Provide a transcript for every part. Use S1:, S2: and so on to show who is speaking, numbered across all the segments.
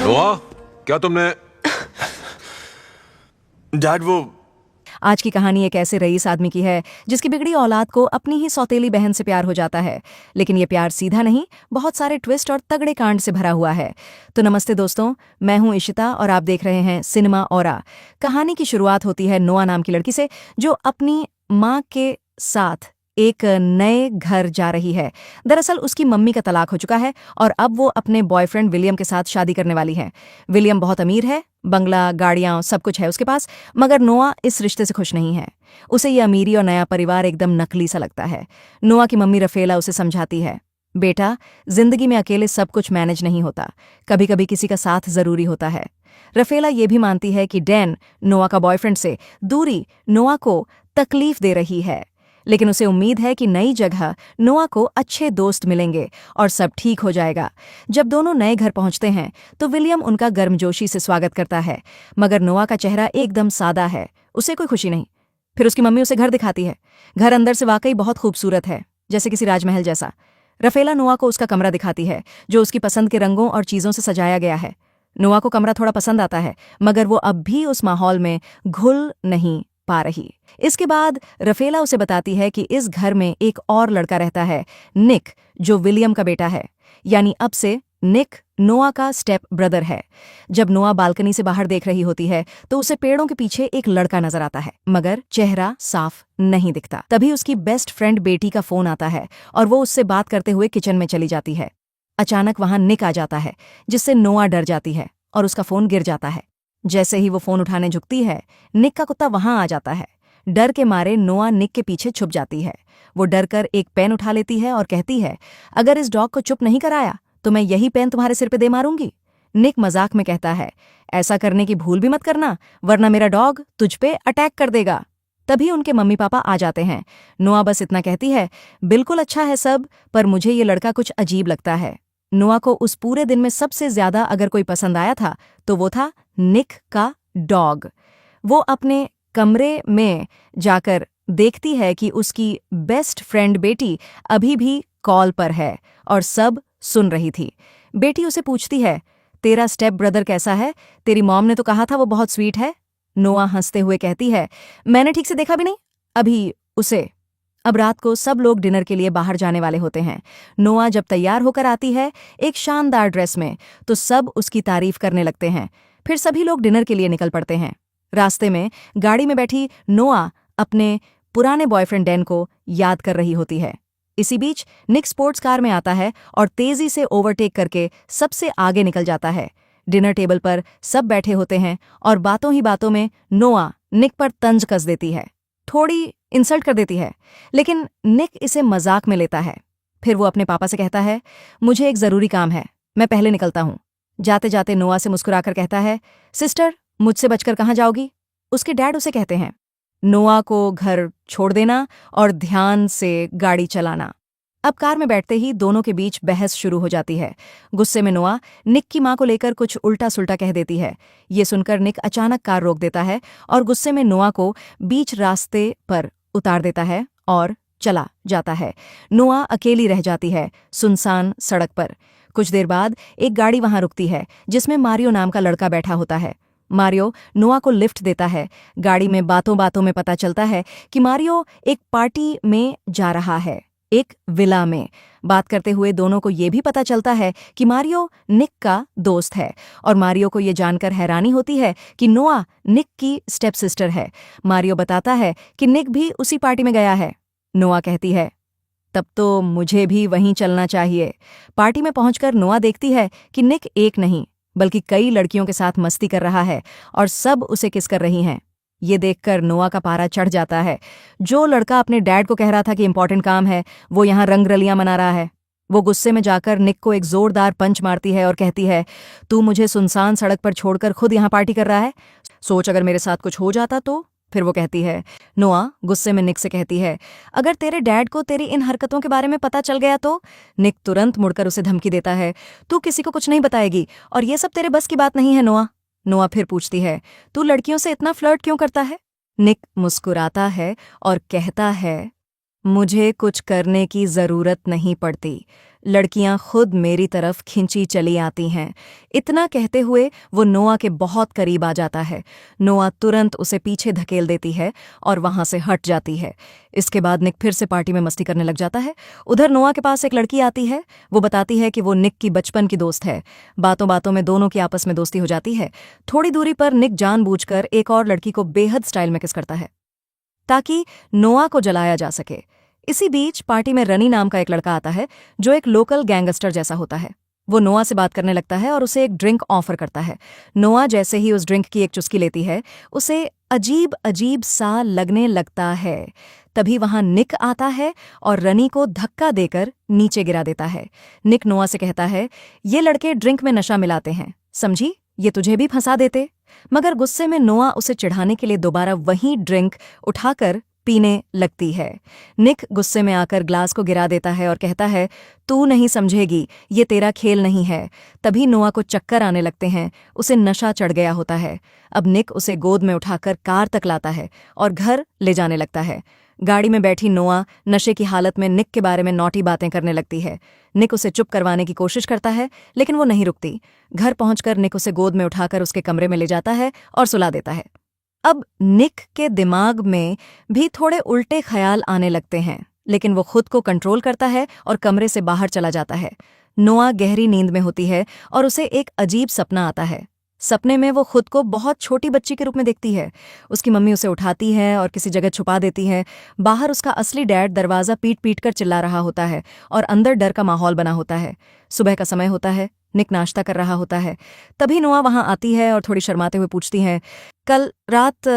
S1: नोआ, क्या तुमने
S2: डैड वो
S3: आज की कहानी एक ऐसे रईस आदमी की है जिसकी बिगड़ी औलाद को अपनी ही सौतेली बहन से प्यार हो जाता है। लेकिन ये प्यार सीधा नहीं, बहुत सारे ट्विस्ट और तगड़े कांड से भरा हुआ है। तो नमस्ते दोस्तों, मैं हूं इशिता और आप देख रहे हैं सिनेमा औरा। कहानी की शुरुआत होती है नोआ नाम की लड़की से, जो अपनी माँ के साथ एक नए घर जा रही है। दरअसल उसकी मम्मी का तलाक हो चुका है और अब वो अपने बॉयफ्रेंड विलियम के साथ शादी करने वाली है। विलियम बहुत अमीर है, बंगला, गाड़ियां, सब कुछ है उसके पास, मगर नोआ इस रिश्ते से खुश नहीं है। उसे ये अमीरी और नया परिवार एकदम नकली सा लगता है। नोआ की मम्मी रफेला उसे समझाती है, बेटा, जिंदगी में अकेले सब कुछ मैनेज नहीं होता, कभी कभी किसी का साथ जरूरी होता है। रफेला ये भी मानती है कि डैन, नोआ का बॉयफ्रेंड, से दूरी नोआ को तकलीफ दे रही है, लेकिन उसे उम्मीद है कि नई जगह नोआ को अच्छे दोस्त मिलेंगे और सब ठीक हो जाएगा। जब दोनों नए घर पहुंचते हैं तो विलियम उनका गर्मजोशी से स्वागत करता है, मगर नोआ का चेहरा एकदम सादा है, उसे कोई खुशी नहीं। फिर उसकी मम्मी उसे घर दिखाती है। घर अंदर से वाकई बहुत खूबसूरत है, जैसे किसी राजमहल जैसा। रफेला नोआ को उसका कमरा दिखाती है, जो उसकी पसंद के रंगों और चीजों से सजाया गया है। नोआ को कमरा थोड़ा पसंद आता है, मगर वो अब भी उस माहौल में घुल नहीं पा रही। इसके बाद रफेला उसे बताती है कि इस घर में एक और लड़का रहता है, निक, जो विलियम का बेटा है। यानी अब से निक नोआ का स्टेप ब्रदर है। जब नोआ बालकनी से बाहर देख रही होती है तो उसे पेड़ों के पीछे एक लड़का नजर आता है, मगर चेहरा साफ नहीं दिखता। तभी उसकी बेस्ट फ्रेंड बेटी का फोन आता है और वो उससे बात करते हुए किचन में चली जाती है। अचानक वहां निक आ जाता है, जिससे नोआ डर जाती है और उसका फोन गिर जाता है। जैसे ही वो फोन उठाने झुकती है, निक का कुत्ता वहां आ जाता है। डर के मारे नोआ निक के पीछे छुप जाती है। वो डर कर एक पेन उठा लेती है और कहती है, अगर इस डॉग को चुप नहीं कराया तो मैं यही पेन तुम्हारे सिर पे दे मारूंगी। निक मजाक में कहता है, ऐसा करने की भूल भी मत करना, वरना मेरा डॉग तुझ पे अटैक कर देगा। तभी उनके मम्मी पापा आ जाते हैं। नोआ बस इतना कहती है, बिल्कुल अच्छा है सब, पर मुझे ये लड़का कुछ अजीब लगता है। नोआ को उस पूरे दिन में सबसे ज्यादा अगर कोई पसंद आया था तो वो था निक का डॉग। वो अपने कमरे में जाकर देखती है कि उसकी बेस्ट फ्रेंड बेटी अभी भी कॉल पर है और सब सुन रही थी। बेटी उसे पूछती है, तेरा स्टेप ब्रदर कैसा है? तेरी मॉम ने तो कहा था वो बहुत स्वीट है। नोआ हंसते हुए कहती है, मैंने ठीक से देखा भी नहीं अभी उसे। अब रात को सब लोग डिनर के लिए बाहर जाने वाले होते हैं। नोआ जब तैयार होकर आती है एक शानदार ड्रेस में, तो सब उसकी तारीफ करने लगते हैं। फिर सभी लोग डिनर के लिए निकल पड़ते हैं। रास्ते में गाड़ी में बैठी नोआ अपने पुराने बॉयफ्रेंड डैन को याद कर रही होती है। इसी बीच निक स्पोर्ट्स कार में आता है और तेजी से ओवरटेक करके सबसे आगे निकल जाता है। डिनर टेबल पर सब बैठे होते हैं और बातों ही बातों में नोआ निक पर तंज कस देती है, थोड़ी इंसल्ट कर देती है, लेकिन निक इसे मजाक में लेता है। फिर वो अपने पापा से कहता है, मुझे एक जरूरी काम है, मैं पहले निकलता हूँ। जाते जाते नोआ से मुस्कुराकर कहता है, सिस्टर, मुझसे बचकर कहाँ जाओगी? उसके डैड उसे कहते हैं, नोआ को घर छोड़ देना और ध्यान से गाड़ी चलाना। अब कार में बैठते ही दोनों के बीच बहस शुरू हो जाती है। गुस्से में नोआ निक की मां को लेकर कुछ उल्टा सुल्टा कह देती है। ये सुनकर निक अचानक कार रोक देता है और गुस्से में नोआ को बीच रास्ते पर उतार देता है और चला जाता है। नोआ अकेली रह जाती है सुनसान सड़क पर। कुछ देर बाद एक गाड़ी वहां रुकती है जिसमें मारियो नाम का लड़का बैठा होता है। मारियो नोआ को लिफ्ट देता है। गाड़ी में बातों बातों में पता चलता है कि मारियो एक पार्टी में जा रहा है, एक विला में। बात करते हुए दोनों को ये भी पता चलता है कि मारियो निक का दोस्त है और मारियो को ये जानकर हैरानी होती है कि नोआ निक की स्टेप सिस्टर है। मारियो बताता है कि निक भी उसी पार्टी में गया है। नोआ कहती है, तब तो मुझे भी वहीं चलना चाहिए। पार्टी में पहुंचकर नोआ देखती है कि निक एक नहीं बल्कि कई लड़कियों के साथ मस्ती कर रहा है और सब उसे किस कर रही हैं। ये देखकर नोआ का पारा चढ़ जाता है। जो लड़का अपने डैड को कह रहा था कि इंपॉर्टेंट काम है, वो यहाँ रंगरलियां मना रहा है। वो गुस्से में जाकर निक को एक जोरदार पंच मारती है और कहती है, तू मुझे सुनसान सड़क पर छोड़कर खुद यहाँ पार्टी कर रहा है? सोच अगर मेरे साथ कुछ हो जाता तो। फिर वो कहती है, नोआ गुस्से में निक से कहती है, अगर तेरे डैड को तेरी इन हरकतों के बारे में पता चल गया तो? निक तुरंत मुड़कर उसे धमकी देता है, तू किसी को कुछ नहीं बताएगी और ये सब तेरे बस की बात नहीं है नोआ। नोआ फिर पूछती है, तू लड़कियों से इतना फ्लर्ट क्यों करता है? निक मुस्कुराता है और कहता है, मुझे कुछ करने की जरूरत नहीं पड़ती, लड़कियां खुद मेरी तरफ खिंची चली आती हैं। इतना कहते हुए वो नोआ के बहुत करीब आ जाता है। नोआ तुरंत उसे पीछे धकेल देती है और वहां से हट जाती है। इसके बाद निक फिर से पार्टी में मस्ती करने लग जाता है। उधर नोआ के पास एक लड़की आती है। वो बताती है कि वो निक की बचपन की दोस्त है। बातों बातों में दोनों की आपस में दोस्ती हो जाती है। थोड़ी दूरी पर निक जानबूझकर एक और लड़की को बेहद स्टाइल में किस करता है ताकि नोआ को जलाया जा सके। इसी बीच पार्टी में रनी नाम का एक लड़का आता है जो एक लोकल गैंगस्टर जैसा होता है। वो नोआ से बात करने लगता है और उसे एक ड्रिंक ऑफर करता है। नोआ जैसे ही उस ड्रिंक की एक चुस्की लेती है, उसे अजीब अजीब सा लगने लगता है। तभी वहां निक आता है और रनी को धक्का देकर नीचे गिरा देता है। निक नोआ से कहता है, ये लड़के ड्रिंक में नशा मिलाते हैं, समझी, ये तुझे भी फंसा देते। मगर गुस्से में नोआ उसे चिढ़ाने के लिए दोबारा वही ड्रिंक उठाकर पीने लगती है। निक गुस्से में आकर ग्लास को गिरा देता है और कहता है, तू नहीं समझेगी, ये तेरा खेल नहीं है। तभी नोआ को चक्कर आने लगते हैं। उसे नशा चढ़ गया होता है। अब निक उसे गोद में उठाकर कार तक लाता है और घर ले जाने लगता है। गाड़ी में बैठी नोआ नशे की हालत में निक के बारे में नॉटी बातें करने लगती है। निक उसे चुप करवाने की कोशिश करता है, लेकिन वो नहीं रुकती। घर पहुंचकर निक उसे गोद में उठाकर उसके कमरे में ले जाता है और सुला देता है। अब निक के दिमाग में भी थोड़े उल्टे ख्याल आने लगते हैं, लेकिन वो खुद को कंट्रोल करता है और कमरे से बाहर चला जाता है। नोआ गहरी नींद में होती है और उसे एक अजीब सपना आता है। सपने में वो खुद को बहुत छोटी बच्ची के रूप में देखती है। उसकी मम्मी उसे उठाती है और किसी जगह छुपा देती है। बाहर उसका असली डैड दरवाज़ा पीट पीट कर चिल्ला रहा होता है और अंदर डर का माहौल बना होता है। सुबह का समय होता है। निक नाश्ता कर रहा होता है। तभी नोआ वहां आती है और थोड़ी शर्माते हुए पूछती है, कल रात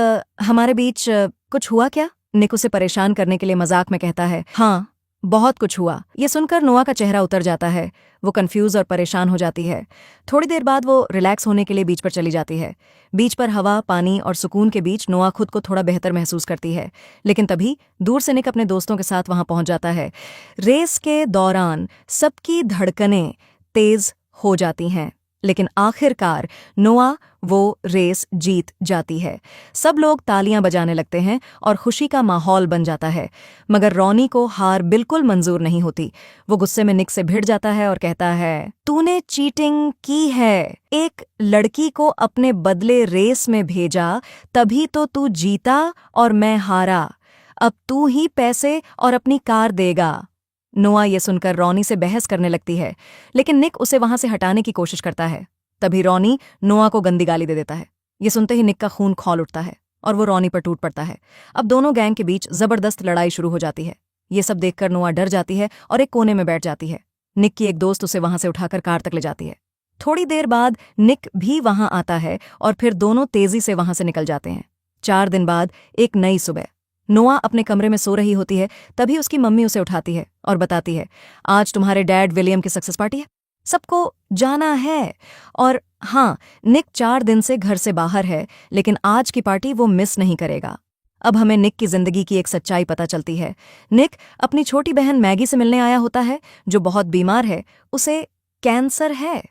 S3: हमारे बीच कुछ हुआ क्या? निक उसे परेशान करने के लिए मजाक में कहता है, हाँ, बहुत कुछ हुआ। ये सुनकर नोआ का चेहरा उतर जाता है। वो कंफ्यूज और परेशान हो जाती है। थोड़ी देर बाद वो रिलैक्स होने के लिए बीच पर चली जाती है। बीच पर हवा, पानी और सुकून के बीच नोआ खुद को थोड़ा बेहतर महसूस करती है। लेकिन तभी दूर से निक अपने दोस्तों के साथ वहां पहुंच जाता है। रेस के दौरान सबकी धड़कनें तेज हो जाती हैं, लेकिन आखिरकार नोआ वो रेस जीत जाती है। सब लोग तालियां बजाने लगते हैं और खुशी का माहौल बन जाता है। मगर रॉनी को हार बिल्कुल मंजूर नहीं होती। वो गुस्से में निक से भिड़ जाता है और कहता है, तूने चीटिंग की है। एक लड़की को अपने बदले रेस में भेजा, तभी तो तू जीता और मैं हारा। अब तू ही पैसे और अपनी कार देगा। नोआ ये सुनकर रॉनी से बहस करने लगती है, लेकिन निक उसे वहां से हटाने की कोशिश करता है। तभी रॉनी नोआ को गंदी गाली दे देता है। ये सुनते ही निक का खून खौल उठता है और वो रॉनी पर टूट पड़ता है। अब दोनों गैंग के बीच जबरदस्त लड़ाई शुरू हो जाती है। ये सब देखकर नोआ डर जाती है और एक कोने में बैठ जाती है। निक की एक दोस्त उसे वहां से उठाकर कार तक ले जाती है। थोड़ी देर बाद निक भी वहां आता है और फिर दोनों तेजी से वहां से निकल जाते हैं। 4 दिन बाद एक नई सुबह नोआ अपने कमरे में सो रही होती है। तभी उसकी मम्मी उसे उठाती है और बताती है, आज तुम्हारे डैड विलियम की सक्सेस पार्टी है, सबको जाना है। और हाँ, निक 4 दिन से घर से बाहर है, लेकिन आज की पार्टी वो मिस नहीं करेगा। अब हमें निक की जिंदगी की एक सच्चाई पता चलती है। निक अपनी छोटी बहन मैगी से मिलने आया होता है, जो बहुत बीमार है। उसे कैंसर है।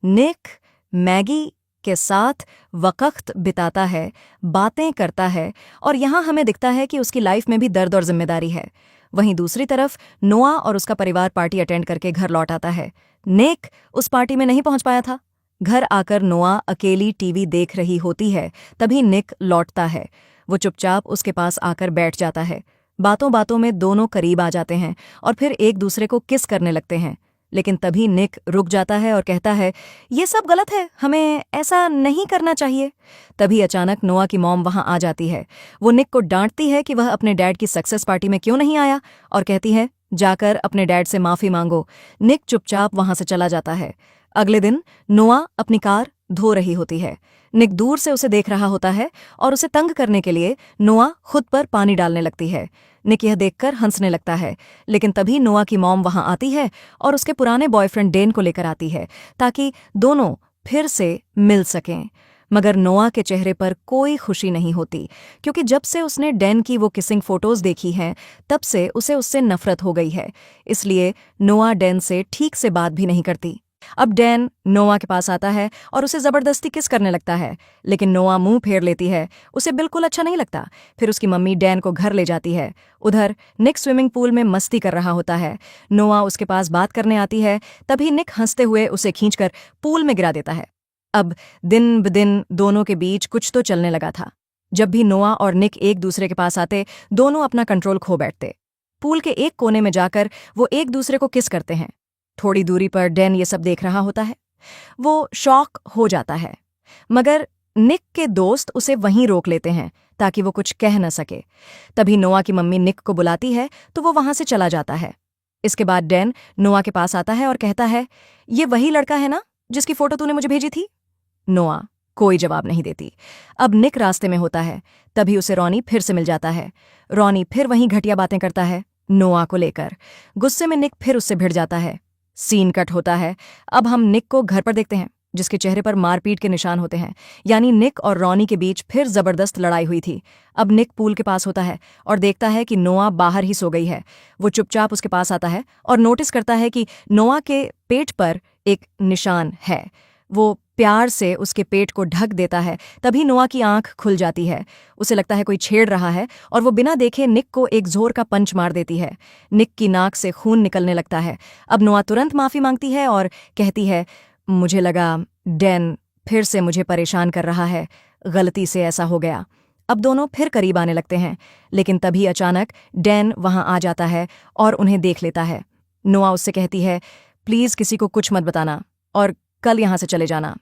S3: निक मैगी के साथ वक्त बिताता है, बातें करता है और यहाँ हमें दिखता है कि उसकी लाइफ में भी दर्द और जिम्मेदारी है। वहीं दूसरी तरफ नोआ और उसका परिवार पार्टी अटेंड करके घर लौट आता है। निक उस पार्टी में नहीं पहुंच पाया था। घर आकर नोआ अकेली टीवी देख रही होती है। तभी निक लौटता है। वो चुपचाप उसके पास आकर बैठ जाता है। बातों बातों में दोनों करीब आ जाते हैं और फिर एक दूसरे को किस करने लगते हैं। लेकिन तभी निक रुक जाता है और कहता है, ये सब गलत है, हमें ऐसा नहीं करना चाहिए। तभी अचानक नोआ की मॉम वहां आ जाती है। वो निक को डांटती है कि वह अपने डैड की सक्सेस पार्टी में क्यों नहीं आया और कहती है, जाकर अपने डैड से माफी मांगो। निक चुपचाप वहां से चला जाता है। अगले दिन नोआ अपनी कार धो रही होती है। निक दूर से उसे देख रहा होता है और उसे तंग करने के लिए नोआ खुद पर पानी डालने लगती है। निक यह देखकर हंसने लगता है, लेकिन तभी नोआ की मॉम वहां आती है और उसके पुराने बॉयफ्रेंड डेन को लेकर आती है ताकि दोनों फिर से मिल सकें। मगर नोआ के चेहरे पर कोई खुशी नहीं होती, क्योंकि जब से उसने डेन की वो किसिंग फोटोज देखी हैं, तब से उसे उससे नफरत हो गई है। इसलिए नोआ डेन से ठीक से बात भी नहीं करती। अब डैन नोआ के पास आता है और उसे जबरदस्ती किस करने लगता है, लेकिन नोआ मुंह फेर लेती है। उसे बिल्कुल अच्छा नहीं लगता। फिर उसकी मम्मी डैन को घर ले जाती है। उधर निक स्विमिंग पूल में मस्ती कर रहा होता है। नोआ उसके पास बात करने आती है, तभी निक हंसते हुए उसे खींचकर पूल में गिरा देता है। अब दिन ब दिन दोनों के बीच कुछ तो चलने लगा था। जब भी नोआ और निक एक दूसरे के पास आते, दोनों अपना कंट्रोल खो बैठते। पूल के एक कोने में जाकर वो एक दूसरे को किस करते हैं। थोड़ी दूरी पर डैन ये सब देख रहा होता है। वो शॉक हो जाता है, मगर निक के दोस्त उसे वहीं रोक लेते हैं ताकि वो कुछ कह न सके। तभी नोआ की मम्मी निक को बुलाती है तो वो वहां से चला जाता है। इसके बाद डैन नोआ के पास आता है और कहता है, ये वही लड़का है ना जिसकी फोटो तूने मुझे भेजी थी? नोआ कोई जवाब नहीं देती। अब निक रास्ते में होता है, तभी उसे रॉनी फिर से मिल जाता है। रॉनी फिर वहीं घटिया बातें करता है नोआ को लेकर। गुस्से में निक फिर उससे भिड़ जाता है। सीन कट होता है। अब हम निक को घर पर देखते हैं, जिसके चेहरे पर मारपीट के निशान होते हैं। यानी निक और रॉनी के बीच फिर जबरदस्त लड़ाई हुई थी। अब निक पूल के पास होता है और देखता है कि नोआ बाहर ही सो गई है। वो चुपचाप उसके पास आता है और नोटिस करता है कि नोआ के पेट पर एक निशान है। वो प्यार से उसके पेट को ढक देता है। तभी नोआ की आंख खुल जाती है। उसे लगता है कोई छेड़ रहा है और वो बिना देखे निक को एक जोर का पंच मार देती है। निक की नाक से खून निकलने लगता है। अब नोआ तुरंत माफी मांगती है और कहती है, मुझे लगा डैन फिर से मुझे परेशान कर रहा है, गलती से ऐसा हो गया। अब दोनों फिर करीब आने लगते हैं, लेकिन तभी अचानक डैन वहां आ जाता है और उन्हें देख लेता है। नोआ उससे कहती है, प्लीज किसी को कुछ मत बताना और कल यहां से चले जाना।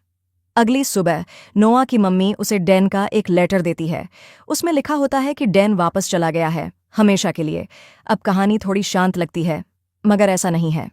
S3: अगली सुबह नोआ की मम्मी उसे डैन का एक लेटर देती है। उसमें लिखा होता है कि डैन वापस चला गया है, हमेशा के लिए। अब कहानी थोड़ी शांत लगती है, मगर ऐसा नहीं है।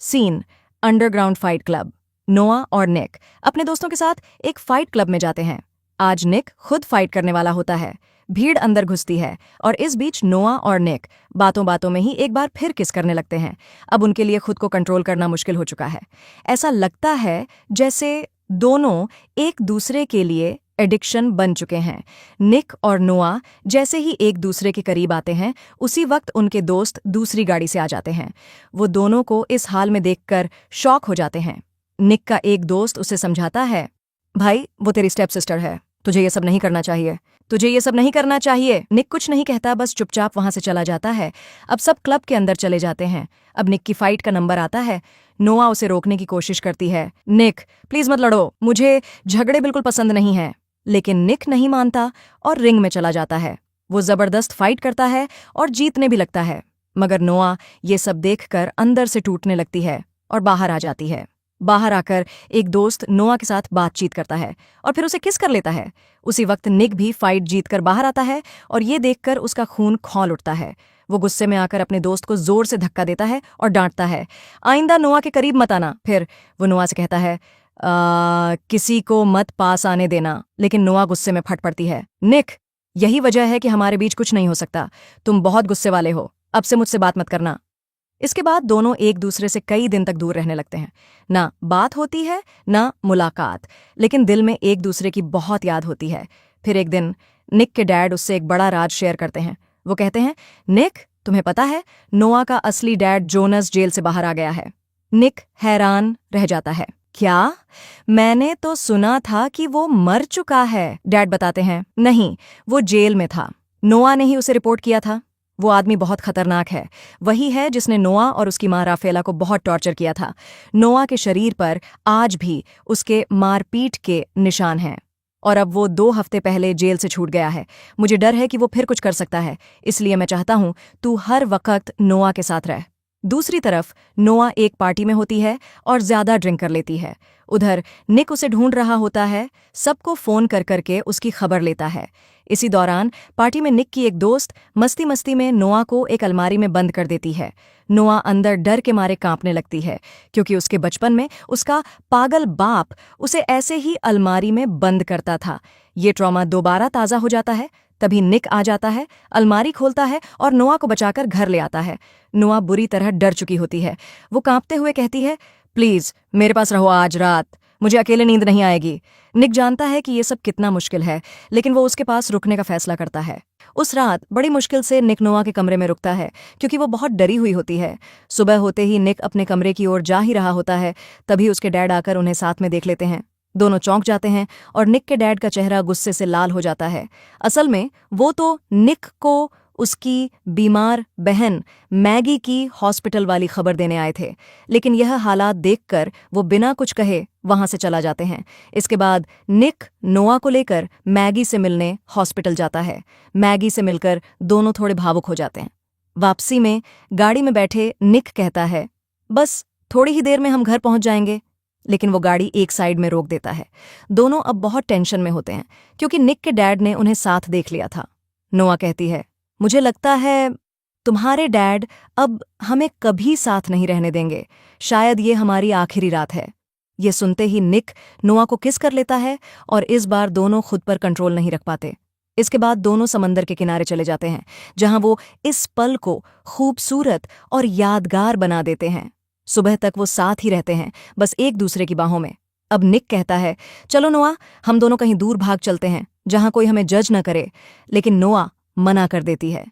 S3: Scene underground fight club. Noah और निक अपने दोस्तों के साथ एक फाइट क्लब में जाते हैं। आज निक खुद फाइट करने वाला होता है। भीड़ अंदर घुसती है और इस बीच नोआ और निक बातों बातों में ही एक बार फिर किस करने लगते हैं। अब उनके लिए खुद को कंट्रोल करना मुश्किल हो चुका है। ऐसा लगता है जैसे दोनों एक दूसरे के लिए एडिक्शन बन चुके हैं। निक और नोआ जैसे ही एक दूसरे के करीब आते हैं, उसी वक्त उनके दोस्त दूसरी गाड़ी से आ जाते हैं। वो दोनों को इस हाल में देखकर शॉक हो जाते हैं। निक का एक दोस्त उसे समझाता है, भाई वो तेरी स्टेप सिस्टर है, तुझे ये सब नहीं करना चाहिए, तुझे ये सब नहीं करना चाहिए। निक कुछ नहीं कहता, बस चुपचाप वहां से चला जाता है। अब सब क्लब के अंदर चले जाते हैं। अब निक की फाइट का नंबर आता है। नोआ उसे रोकने की कोशिश करती है, निक प्लीज मत लड़ो, मुझे झगड़े बिल्कुल पसंद नहीं है। लेकिन निक नहीं मानता और रिंग में चला जाता है। वो जबरदस्त फाइट करता है और जीतने भी लगता है, मगर नोआ ये सब देखकर अंदर से टूटने लगती है और बाहर आ जाती है। बाहर आकर एक दोस्त नोआ के साथ बातचीत करता है और फिर उसे किस कर लेता है। उसी वक्त निक भी फाइट जीतकर बाहर आता है और ये देखकर उसका खून खौल उठता है। वो गुस्से में आकर अपने दोस्त को जोर से धक्का देता है और डांटता है, आइंदा नोआ के करीब मत आना। फिर वो नोआ से कहता है, किसी को मत पास आने देना। लेकिन नोआ गुस्से में फट पड़ती है, निक यही वजह है कि हमारे बीच कुछ नहीं हो सकता, तुम बहुत गुस्से वाले हो, अब से मुझसे बात मत करना। इसके बाद दोनों एक दूसरे से कई दिन तक दूर रहने लगते हैं। ना बात होती है ना मुलाकात, लेकिन दिल में एक दूसरे की बहुत याद होती है। फिर एक दिन निक के डैड उससे एक बड़ा राज शेयर करते हैं। वो कहते हैं, निक तुम्हें पता है नोआ का असली डैड जोनस जेल से बाहर आ गया है। निक हैरान रह जाता है, क्या? मैंने तो सुना था कि वो मर चुका है। डैड बताते हैं, नहीं, वो जेल में था, नोआ ने ही उसे रिपोर्ट किया था। वो आदमी बहुत खतरनाक है, वही है जिसने नोआ और उसकी मां राफेला को बहुत टॉर्चर किया था। नोआ के शरीर पर आज भी उसके मारपीट के निशान हैं और अब वो 2 हफ्ते पहले जेल से छूट गया है। मुझे डर है कि वो फिर कुछ कर सकता है, इसलिए मैं चाहता हूं तू हर वक्त नोआ के साथ रह। दूसरी तरफ नोआ एक पार्टी में होती है और ज्यादा ड्रिंक कर लेती है। उधर निक उसे ढूंढ रहा होता है, सबको फोन कर करके उसकी खबर लेता है। इसी दौरान पार्टी में निक की एक दोस्त मस्ती मस्ती में नोआ को एक अलमारी में बंद कर देती है। नोआ अंदर डर के मारे कांपने लगती है, क्योंकि उसके बचपन में उसका पागल बाप उसे ऐसे ही अलमारी में बंद करता था। ये ट्रॉमा दोबारा ताज़ा हो जाता है। तभी निक आ जाता है, अलमारी खोलता है और नोआ को बचाकर घर ले आता है। नोआ बुरी तरह डर चुकी होती है। वो कांपते हुए कहती है, प्लीज मेरे पास रहो आज रात, मुझे अकेले नींद नहीं आएगी। निक जानता है कि ये सब कितना मुश्किल है, लेकिन वो उसके पास रुकने का फैसला करता है। उस रात बड़ी मुश्किल से निक नोआ के कमरे में रुकता है क्योंकि वो बहुत डरी हुई होती है। सुबह होते ही निक अपने कमरे की ओर जा ही रहा होता है, तभी उसके डैड आकर उन्हें साथ में देख लेते हैं। दोनों चौंक जाते हैं और निक के डैड का चेहरा गुस्से से लाल हो जाता है। असल में वो तो निक को उसकी बीमार बहन मैगी की हॉस्पिटल वाली खबर देने आए थे, लेकिन यह हालात देखकर वो बिना कुछ कहे वहां से चला जाते हैं। इसके बाद निक नोआ को लेकर मैगी से मिलने हॉस्पिटल जाता है। मैगी से मिलकर दोनों थोड़े भावुक हो जाते हैं। वापसी में गाड़ी में बैठे निक कहता है, बस थोड़ी ही देर में हम घर पहुंच जाएंगे, लेकिन वो गाड़ी एक साइड में रोक देता है। दोनों अब बहुत टेंशन में होते हैं क्योंकि निक के डैड ने उन्हें साथ देख लिया था। नोआ कहती है, मुझे लगता है तुम्हारे डैड अब हमें कभी साथ नहीं रहने देंगे, शायद ये हमारी आखिरी रात है। ये सुनते ही निक नोआ को किस कर लेता है और इस बार दोनों खुद पर कंट्रोल नहीं रख पाते। इसके बाद दोनों समंदर के किनारे चले जाते हैं, जहां वो इस पल को खूबसूरत और यादगार बना देते हैं। सुबह तक वो साथ ही रहते हैं, बस एक दूसरे की बाहों में। अब निक कहता है, चलो नोआ, हम दोनों कहीं दूर भाग चलते हैं जहां कोई हमें जज न करे, लेकिन नोआ मना कर देती है।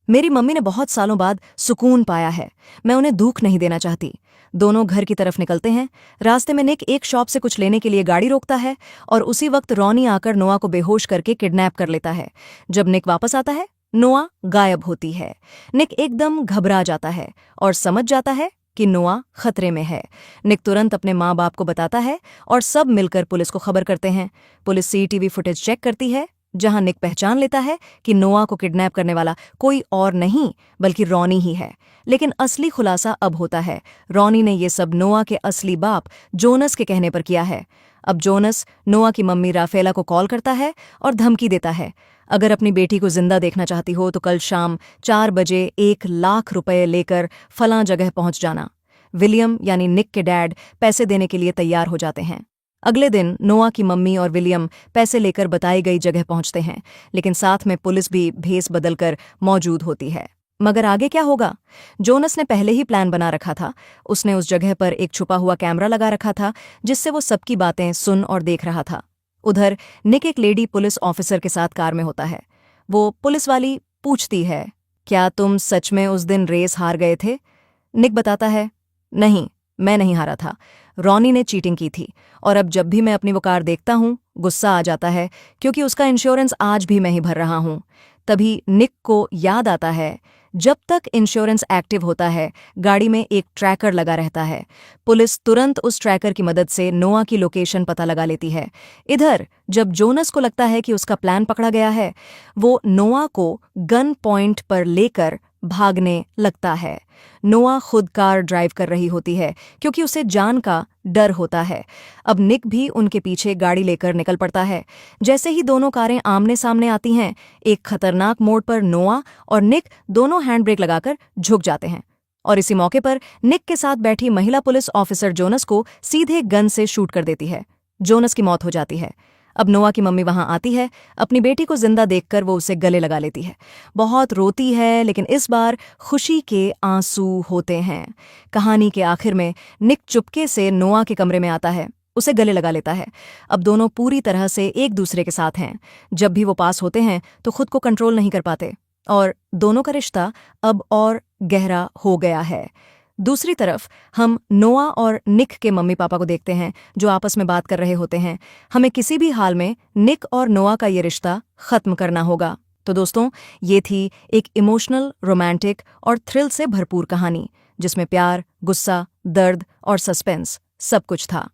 S3: मेरी मम्मी ने बहुत सालों बाद सुकून पाया है, मैं उन्हें दुख नहीं देना चाहती। दोनों घर की तरफ निकलते हैं। रास्ते में निक एक शॉप से कुछ लेने के लिए गाड़ी रोकता है और उसी वक्त रॉनी आकर नोआ को बेहोश करके किडनैप कर लेता है। जब निक वापस आता है, नोआ गायब होती है। निक एकदम घबरा जाता है और समझ जाता है कि नोआ खतरे में है। निक तुरंत अपने माँ बाप को बताता है और सब मिलकर पुलिस को खबर करते हैं। पुलिस सीसीटीवी फुटेज चेक करती है, जहां निक पहचान लेता है कि नोआ को किडनैप करने वाला कोई और नहीं बल्कि रॉनी ही है। लेकिन असली खुलासा अब होता है, रॉनी ने ये सब नोआ के असली बाप जोनस के कहने पर किया है। अब जोनस नोआ की मम्मी राफेला को कॉल करता है और धमकी देता है, अगर अपनी बेटी को जिंदा देखना चाहती हो तो कल शाम 4 बजे 1 लाख रुपए लेकर फलां जगह पहुंच जाना। विलियम यानी निक के डैड पैसे देने के लिए तैयार हो जाते हैं। अगले दिन नोआ की मम्मी और विलियम पैसे लेकर बताई गई जगह पहुंचते हैं, लेकिन साथ में पुलिस भी भेस बदलकर मौजूद होती है। मगर आगे क्या होगा? जोनस ने पहले ही प्लान बना रखा था। उसने उस जगह पर एक छुपा हुआ कैमरा लगा रखा था, जिससे वो सबकी बातें सुन और देख रहा था। उधर निक एक लेडी पुलिस ऑफिसर के साथ कार में होता है। वो पुलिस वाली पूछती है, क्या तुम सच में उस दिन रेस हार गए थे? निक बताता है, नहीं, मैं नहीं हारा था, रॉनी ने चीटिंग की थी और अब जब भी मैं अपनी वो कार देखता हूं गुस्सा आ जाता है क्योंकि उसका इंश्योरेंस आज भी मैं ही भर रहा हूं। तभी निक को याद आता है, जब तक इंश्योरेंस एक्टिव होता है गाड़ी में एक ट्रैकर लगा रहता है। पुलिस तुरंत उस ट्रैकर की मदद से नोआ की लोकेशन पता लगा लेती है। इधर जब जोनस को लगता है कि उसका प्लान पकड़ा गया है, वो नोआ को गन पॉइंट पर लेकर भागने लगता है। नोआ खुद कार ड्राइव कर रही होती है क्योंकि उसे जान का डर होता है। अब निक भी उनके पीछे गाड़ी लेकर निकल पड़ता है। जैसे ही दोनों कारें आमने सामने आती हैं, एक खतरनाक मोड़ पर नोआ और निक दोनों हैंड ब्रेक लगाकर झुक जाते हैं और इसी मौके पर निक के साथ बैठी महिला पुलिस ऑफिसर जोनस को सीधे गन से शूट कर देती है। जोनस की मौत हो जाती है। अब नोआ की मम्मी वहां आती है। अपनी बेटी को जिंदा देखकर वो उसे गले लगा लेती है, बहुत रोती है, लेकिन इस बार खुशी के आंसू होते हैं। कहानी के आखिर में निक चुपके से नोआ के कमरे में आता है, उसे गले लगा लेता है। अब दोनों पूरी तरह से एक दूसरे के साथ हैं। जब भी वो पास होते हैं तो खुद को कंट्रोल नहीं कर पाते और दोनों का रिश्ता अब और गहरा हो गया है। दूसरी तरफ हम नोआ और निक के मम्मी पापा को देखते हैं, जो आपस में बात कर रहे होते हैं। हमें किसी भी हाल में निक और नोआ का ये रिश्ता खत्म करना होगा। तो दोस्तों, ये थी एक इमोशनल, रोमांटिक और थ्रिल से भरपूर कहानी, जिसमें प्यार, गुस्सा, दर्द और सस्पेंस सब कुछ था।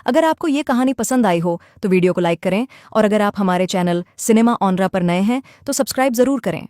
S3: अगर आपको ये कहानी पसंद आई हो तो वीडियो को लाइक करें और अगर आप हमारे चैनल सिनेमा ऑनरा पर नए हैं तो सब्सक्राइब जरूर करें।